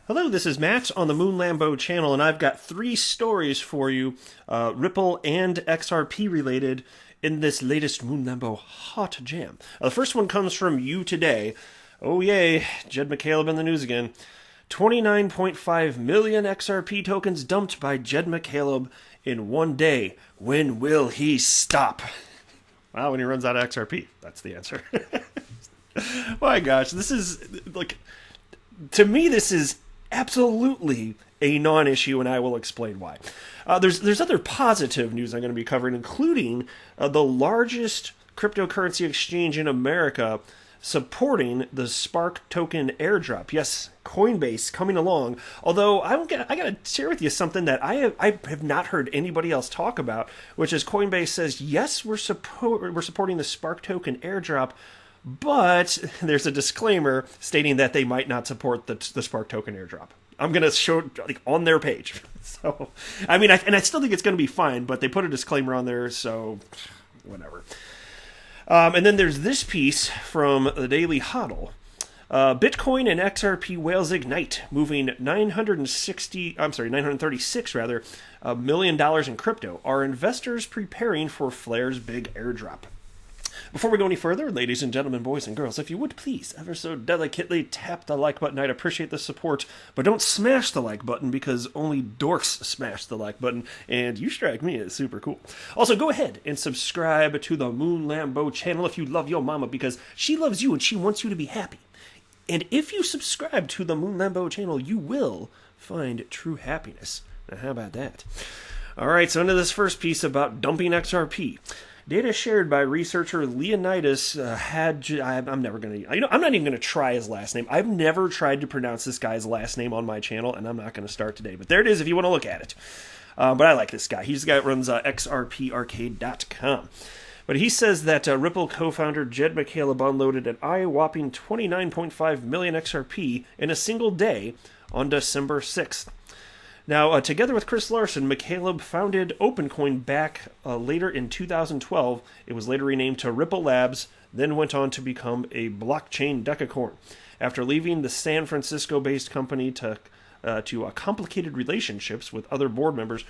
Hello, this is Matt on the Moon Lambo channel, and I've got 3 stories for you, Ripple and XRP related, in this latest Moon Lambo hot jam. The first one comes from you today. Oh yay, Jed McCaleb in the news again. 29.5 million XRP tokens dumped by Jed McCaleb in one day. When will he stop? Well, when he runs out of XRP. That's the answer. My gosh, this is, like, to me, this is absolutely a non-issue, and I will explain why. There's other positive news I'm going to be covering, including the largest cryptocurrency exchange in America supporting the Spark token airdrop. Yes, Coinbase coming along. Although I got to share with you something that I have not heard anybody else talk about, which is Coinbase says, yes, we're supporting the Spark token airdrop, but there's a disclaimer stating that they might not support the Spark token airdrop. I'm going to show it on their page. So, I mean, I still think it's going to be fine, but they put a disclaimer on there, so whatever. And then there's this piece from the Daily Hodl. Bitcoin and XRP whales ignite, moving 936 million dollars in crypto. Are investors preparing for Flare's big airdrop? Before we go any further, ladies and gentlemen, boys and girls, if you would please ever so delicately tap the like button, I'd appreciate the support. But don't smash the like button, because only dorks smash the like button, and you strike me as super cool. Also, go ahead and subscribe to the Moon Lambo channel if you love your mama, because she loves you and she wants you to be happy. And if you subscribe to the Moon Lambo channel, you will find true happiness. Now, how about that? All right, so into this first piece about dumping XRP. Data shared by researcher Leonidas I'm not even going to try his last name. I've never tried to pronounce this guy's last name on my channel, and I'm not going to start today. But there it is if you want to look at it. But I like this guy. He's the guy that runs XRParcade.com. But he says that Ripple co-founder Jed McCaleb unloaded an eye-whopping 29.5 million XRP in a single day on December 6th. Now, together with Chris Larson, McCaleb founded OpenCoin back later in 2012. It was later renamed to Ripple Labs, then went on to become a blockchain decacorn. After leaving the San Francisco-based company to complicated relationships with other board members,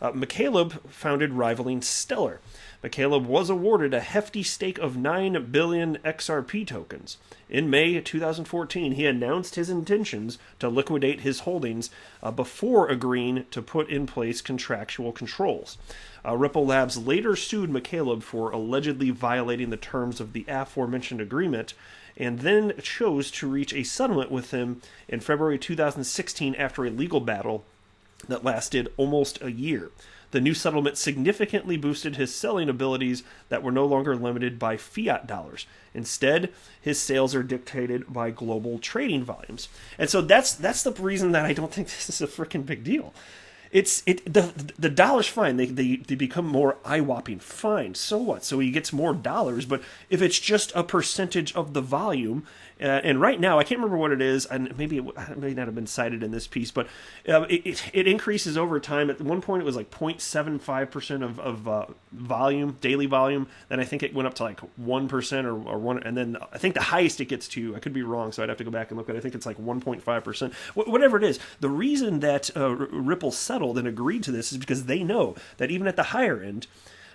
McCaleb founded rivaling Stellar. McCaleb was awarded a hefty stake of 9 billion XRP tokens. In May 2014, he announced his intentions to liquidate his holdings before agreeing to put in place contractual controls. Ripple Labs later sued McCaleb for allegedly violating the terms of the aforementioned agreement, and then chose to reach a settlement with him in February 2016 after a legal battle that lasted almost a year. The new settlement significantly boosted his selling abilities that were no longer limited by fiat dollars. Instead, his sales are dictated by global trading volumes. And so that's the reason that I don't think this is a freaking big deal. The dollar's fine. They become more eye-whopping. Fine. So what? So he gets more dollars. But if it's just a percentage of the volume, and right now I can't remember what it is, and maybe it may not have been cited in this piece, but it increases over time. At one point, it was like 0.75% of volume, daily volume. Then I think it went up to like 1% or 1, and then I think the highest it gets to, I could be wrong, so I'd have to go back and look at it. I think it's like 1.5%. Whatever it is, the reason that Ripple settled and agreed to this is because they know that even at the higher end,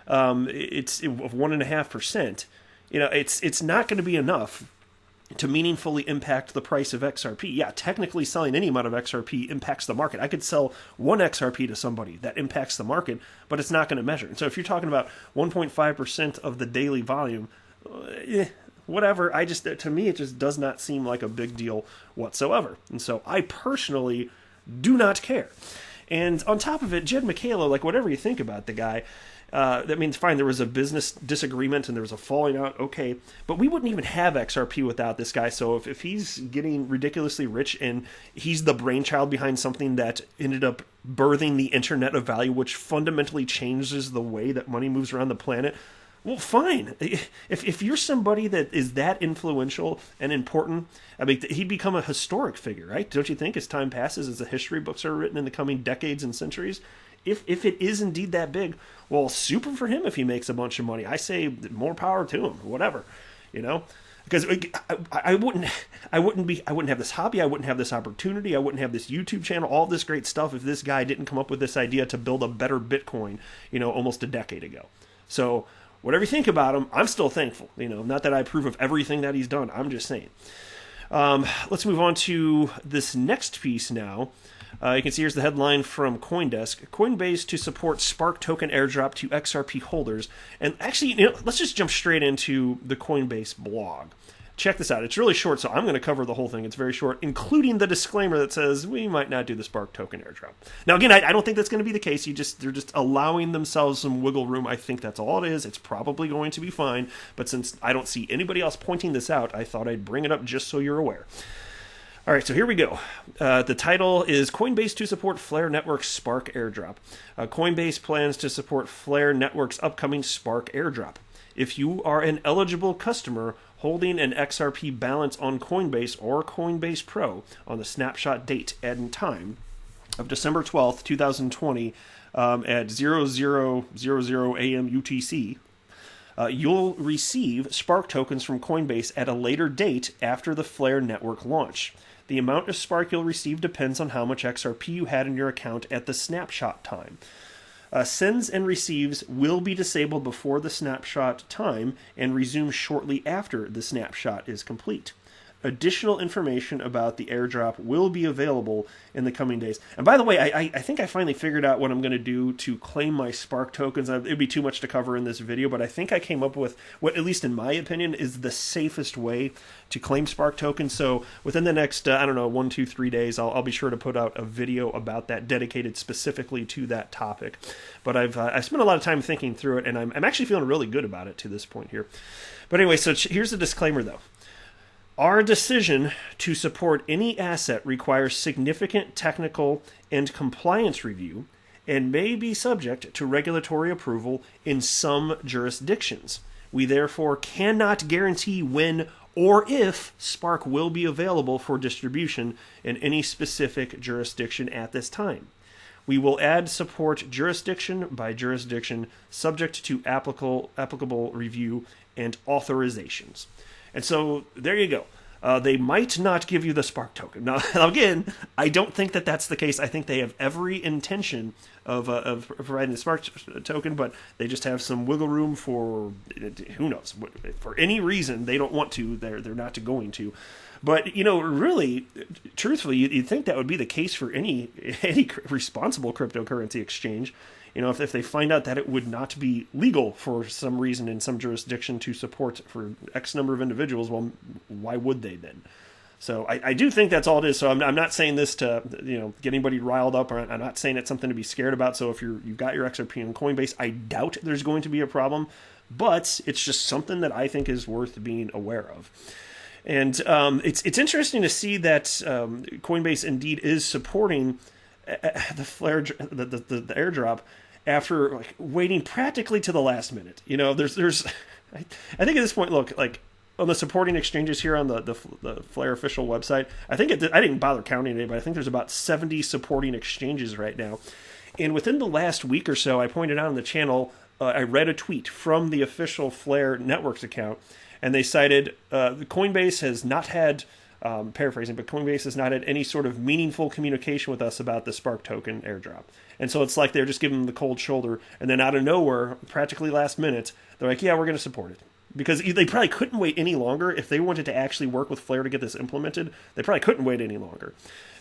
it's of 1.5%. It's not going to be enough to meaningfully impact the price of XRP. Yeah, technically selling any amount of XRP impacts the market. I could sell 1 XRP to somebody. That impacts the market, but it's not going to measure. And so if you're talking about 1.5% of the daily volume, whatever, to me, it just does not seem like a big deal whatsoever. And so I personally do not care. And on top of it, Jed McCaleb, like, whatever you think about the guy, that means fine, there was a business disagreement and there was a falling out, okay, but we wouldn't even have XRP without this guy. So if he's getting ridiculously rich and he's the brainchild behind something that ended up birthing the Internet of Value, which fundamentally changes the way that money moves around the planet, well, fine. If you're somebody that is that influential and important, I mean, he'd become a historic figure, right? Don't you think, as time passes, as the history books are written in the coming decades and centuries? If it is indeed that big, well, super for him if he makes a bunch of money. I say more power to him, whatever, because I wouldn't have this hobby, I wouldn't have this opportunity, I wouldn't have this YouTube channel, all this great stuff if this guy didn't come up with this idea to build a better Bitcoin, almost a decade ago. So whatever you think about him, I'm still thankful. Not that I approve of everything that he's done. I'm just saying. Let's move on to this next piece now. You can see here's the headline from CoinDesk. Coinbase to support Spark token airdrop to XRP holders. And actually, let's just jump straight into the Coinbase blog. Check this out. It's really short, so I'm going to cover the whole thing. It's very short, including the disclaimer that says we might not do the Spark token airdrop. Now, again, I don't think that's going to be the case. They're just allowing themselves some wiggle room. I think that's all it is. It's probably going to be fine. But since I don't see anybody else pointing this out, I thought I'd bring it up just so you're aware. All right, so here we go. The title is Coinbase to support Flare Network's Spark airdrop. Coinbase plans to support Flare Network's upcoming Spark airdrop. If you are an eligible customer holding an XRP balance on Coinbase or Coinbase Pro on the snapshot date and time of December 12th, 2020 at 0000 a.m. UTC, you'll receive Spark tokens from Coinbase at a later date after the Flare network launch. The amount of Spark you'll receive depends on how much XRP you had in your account at the snapshot time. Sends and receives will be disabled before the snapshot time and resume shortly after the snapshot is complete. Additional information about the airdrop will be available in the coming days. And by the way, I think I finally figured out what I'm going to do to claim my Spark tokens. It would be too much to cover in this video, but I think I came up with what, at least in my opinion, is the safest way to claim Spark tokens. So within the next, 1, 2, 3 days, I'll be sure to put out a video about that dedicated specifically to that topic. But I've spent a lot of time thinking through it, and I'm actually feeling really good about it to this point here. But anyway, so here's the disclaimer, though. Our decision to support any asset requires significant technical and compliance review and may be subject to regulatory approval in some jurisdictions. We therefore cannot guarantee when or if Spark will be available for distribution in any specific jurisdiction at this time. We will add support jurisdiction by jurisdiction subject to applicable review and authorizations. And so there you go. They might not give you the Spark token. Now, again, I don't think that that's the case. I think they have every intention of providing the Spark token, but they just have some wiggle room for, who knows, for any reason they don't want to, they're not going to. But, really, truthfully, you'd think that would be the case for any responsible cryptocurrency exchange. If they find out that it would not be legal for some reason in some jurisdiction to support for X number of individuals, well, why would they then? So I do think that's all it is. So I'm not saying this to get anybody riled up, or I'm not saying it's something to be scared about. So if you've got your XRP on Coinbase, I doubt there's going to be a problem, but it's just something that I think is worth being aware of. And it's interesting to see that Coinbase indeed is supporting the Flare the airdrop after waiting practically to the last minute. There's I think at this point, look, on the supporting exchanges here on the Flare official website, I didn't bother counting it, but I think there's about 70 supporting exchanges right now. And within the last week or so, I pointed out on the channel, I read a tweet from the official Flare Networks account, and they cited Coinbase has not had, paraphrasing, but Coinbase has not had any sort of meaningful communication with us about the Spark token airdrop. And so it's like they're just giving them the cold shoulder, and then out of nowhere, practically last minute, they're like, yeah, we're going to support it. Because they probably couldn't wait any longer. If they wanted to actually work with Flare to get this implemented, they probably couldn't wait any longer.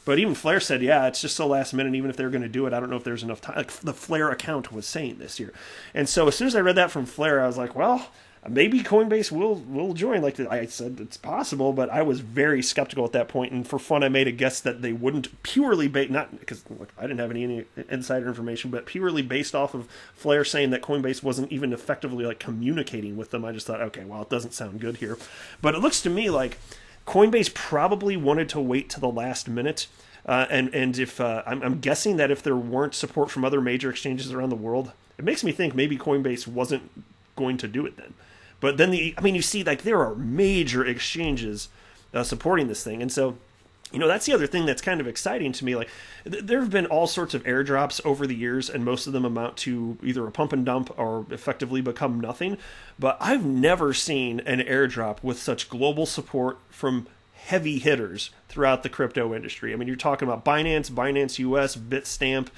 But even Flare said, yeah, it's just so last minute, even if they're going to do it, I don't know if there's enough time. The Flare account was saying this year. And so as soon as I read that from Flare, I was like, well, maybe Coinbase will join. I said, it's possible, but I was very skeptical at that point. And for fun, I made a guess that they wouldn't purely not because I didn't have any insider information, but purely based off of Flare saying that Coinbase wasn't even effectively communicating with them. I just thought, okay, well, it doesn't sound good here. But it looks to me like Coinbase probably wanted to wait to the last minute. And if I'm guessing that if there weren't support from other major exchanges around the world, it makes me think maybe Coinbase wasn't going to do it then. But then you see, there are major exchanges supporting this thing. And so, That's the other thing that's kind of exciting to me. Like, there have been all sorts of airdrops over the years, and most of them amount to either a pump and dump or effectively become nothing. But I've never seen an airdrop with such global support from heavy hitters throughout the crypto industry. I mean, you're talking about Binance US, Bitstamp,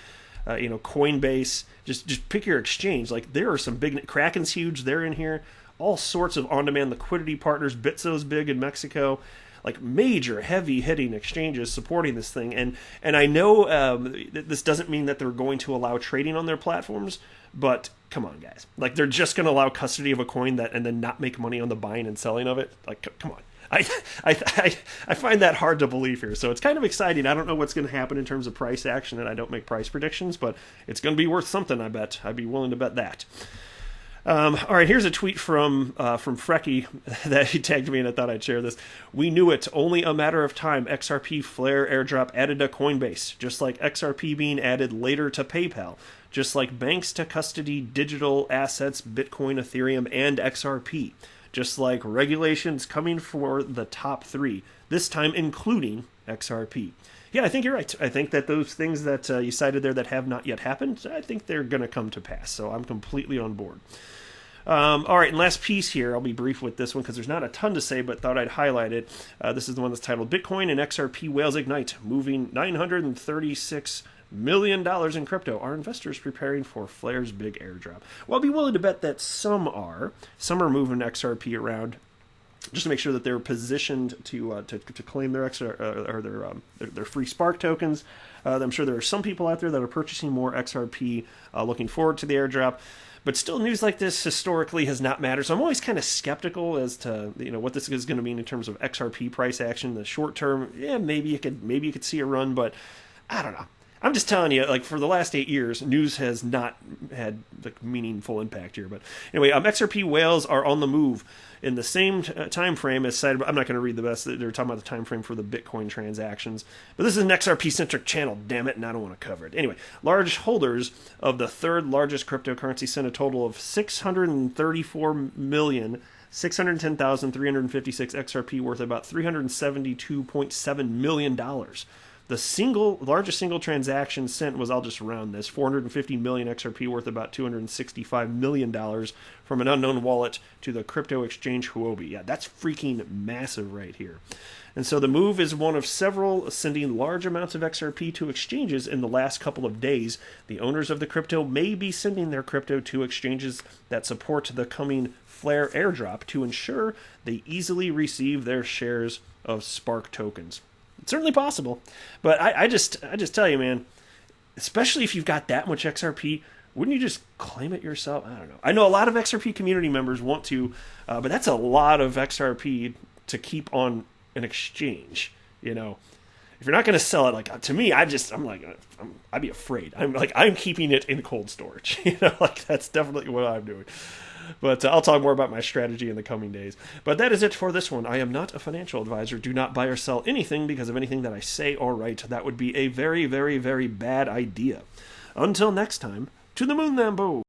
Coinbase. Just pick your exchange. Like, there are some big... Kraken's huge. They're in here. All sorts of on-demand liquidity partners. Bitso's big in Mexico. Like, major heavy-hitting exchanges supporting this thing. And I know this doesn't mean that they're going to allow trading on their platforms, but come on, guys. Like, they're just going to allow custody of a coin and then not make money on the buying and selling of it? Like, come on. I find that hard to believe here. So it's kind of exciting. I don't know what's going to happen in terms of price action, and I don't make price predictions, but it's going to be worth something, I bet. I'd be willing to bet that. All right, here's a tweet from Frecky that he tagged me, and I thought I'd share this. We knew it. Only a matter of time. XRP Flare airdrop added to Coinbase, just like XRP being added later to PayPal, just like banks to custody digital assets, Bitcoin, Ethereum, and XRP, just like regulations coming for the top 3, this time including XRP. Yeah, I think you're right. I think that those things that you cited there that have not yet happened, I think they're going to come to pass. So I'm completely on board. All right, and last piece here. I'll be brief with this one because there's not a ton to say, but thought I'd highlight it. This is the one that's titled Bitcoin and XRP Whales Ignite, moving $936 million in crypto. Are investors preparing for Flare's big airdrop? Well, I'll be willing to bet that some are. Some are moving XRP around just to make sure that they're positioned to claim their their free Spark tokens. I'm sure there are some people out there that are purchasing more XRP, looking forward to the airdrop. But still, news like this historically has not mattered. So I'm always kind of skeptical as to what this is going to mean in terms of XRP price action in the short term. Yeah, maybe you could see a run, but I don't know. I'm just telling you, like, for the last 8 years, news has not had meaningful impact here. But anyway, XRP whales are on the move in the same time frame as cited. I'm not going to read the best. They're talking about the time frame for the Bitcoin transactions. But this is an XRP-centric channel, damn it, and I don't want to cover it. Anyway, large holders of the third largest cryptocurrency sent a total of 634,610,356 XRP, worth about $372.7 million. The largest single transaction sent was, I'll just round this, 450 million XRP, worth about $265 million from an unknown wallet to the crypto exchange Huobi. Yeah, that's freaking massive right here. And so the move is one of several sending large amounts of XRP to exchanges in the last couple of days. The owners of the crypto may be sending their crypto to exchanges that support the coming Flare airdrop to ensure they easily receive their shares of Spark tokens. It's certainly possible, but I just tell you, man, especially if you've got that much XRP, wouldn't you just claim it yourself? I don't know. I know a lot of XRP community members want to, but that's a lot of XRP to keep on an exchange. If you're not going to sell it, like, to me, I'd be afraid. I'm keeping it in cold storage. That's definitely what I'm doing. But I'll talk more about my strategy in the coming days. But that is it for this one. I am not a financial advisor. Do not buy or sell anything because of anything that I say or write. That would be a very, very, very bad idea. Until next time, to the moon, Lambo!